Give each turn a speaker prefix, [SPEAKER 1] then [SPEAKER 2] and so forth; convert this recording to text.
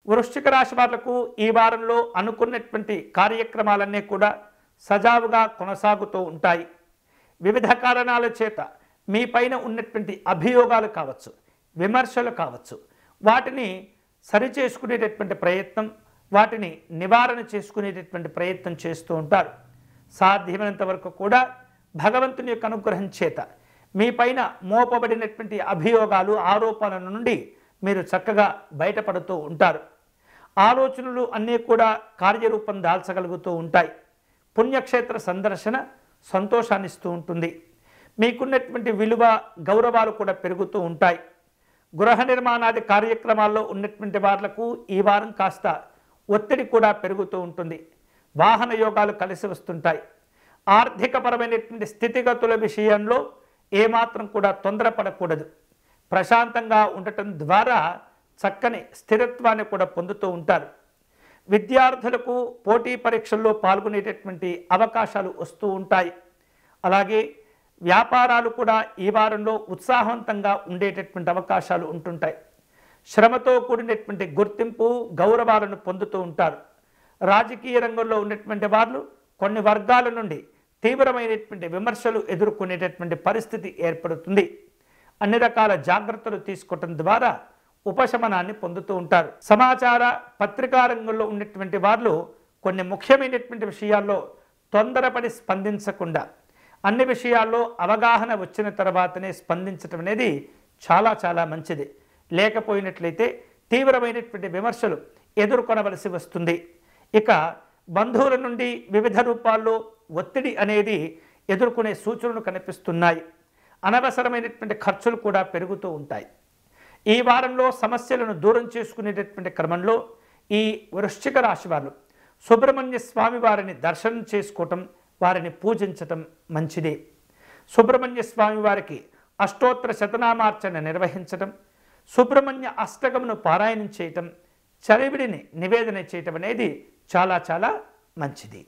[SPEAKER 1] వృశ్చిక రాశి వాళ్లకు ఈ వారంలో అనుకున్నటువంటి కార్యక్రమాలన్నీ కూడా సజావుగా కొనసాగుతూ ఉంటాయి. వివిధ కారణాల చేత మీ పైన ఉన్నటువంటి అభియోగాలు కావచ్చు, విమర్శలు కావచ్చు, వాటిని సరిచేసుకునేటటువంటి ప్రయత్నం, వాటిని నివారణ చేసుకునేటటువంటి ప్రయత్నం చేస్తూ ఉంటారు. సాధ్యమైనంత వరకు కూడా భగవంతుని యొక్క అనుగ్రహం చేత మీ పైన మోపబడినటువంటి అభియోగాలు, ఆరోపణల నుండి మీరు చక్కగా బయటపడుతూ ఉంటారు. ఆలోచనలు అన్నీ కూడా కార్యరూపం దాల్చగలుగుతూ ఉంటాయి. పుణ్యక్షేత్ర సందర్శన సంతోషాన్ని ఇస్తూ ఉంటుంది. మీకున్నటువంటి విలువ, గౌరవాలు కూడా పెరుగుతూ ఉంటాయి. గృహ నిర్మాణాది కార్యక్రమాల్లో ఉన్నటువంటి వాళ్లకు ఈ వారం కాస్త ఒత్తిడి కూడా పెరుగుతూ ఉంటుంది. వాహన యోగాలు కలిసి వస్తుంటాయి. ఆర్థికపరమైనటువంటి స్థితిగతుల విషయంలో ఏమాత్రం కూడా తొందరపడకూడదు. ప్రశాంతంగా ఉండటం ద్వారా చక్కని స్థిరత్వాన్ని కూడా పొందుతూ ఉంటారు. విద్యార్థులకు పోటీ పరీక్షల్లో పాల్గొనేటటువంటి అవకాశాలు వస్తూ ఉంటాయి. అలాగే వ్యాపారాలు కూడా ఈ వారంలో ఉత్సాహవంతంగా ఉండేటటువంటి అవకాశాలు ఉంటుంటాయి. శ్రమతో కూడినటువంటి గుర్తింపు, గౌరవాలను పొందుతూ ఉంటారు. రాజకీయ రంగంలో ఉన్నటువంటి వాళ్ళు కొన్ని వర్గాల నుండి తీవ్రమైనటువంటి విమర్శలు ఎదుర్కొనేటటువంటి పరిస్థితి ఏర్పడుతుంది. అన్ని రకాల జాగ్రత్తలు తీసుకోవటం ద్వారా ఉపశమనాన్ని పొందుతూ ఉంటారు. సమాచార పత్రికా రంగంలో ఉన్నటువంటి వాళ్ళు కొన్ని ముఖ్యమైనటువంటి విషయాల్లో తొందరపడి స్పందించకుండా అన్ని విషయాల్లో అవగాహన వచ్చిన తర్వాతనే స్పందించడం అనేది చాలా చాలా మంచిది. లేకపోయినట్లయితే తీవ్రమైనటువంటి విమర్శలు ఎదుర్కొనవలసి వస్తుంది. ఇక బంధువుల నుండి వివిధ రూపాల్లో ఒత్తిడి అనేది ఎదుర్కొనే సూచనలు కనిపిస్తున్నాయి. అనవసరమైనటువంటి ఖర్చులు కూడా పెరుగుతూ ఉంటాయి. ఈ వారంలో సమస్యలను దూరం చేసుకునేటటువంటి క్రమంలో ఈ వృశ్చిక రాశి వారు సుబ్రహ్మణ్య స్వామి వారిని దర్శనం చేసుకోవటం, వారిని పూజించటం మంచిది. సుబ్రహ్మణ్య స్వామి వారికి అష్టోత్తర శతనామార్చన నిర్వహించటం, సుబ్రహ్మణ్య అష్టకమును పారాయణం చేయటం, చలివిడిని నివేదన చేయటం అనేది చాలా చాలా మంచిది.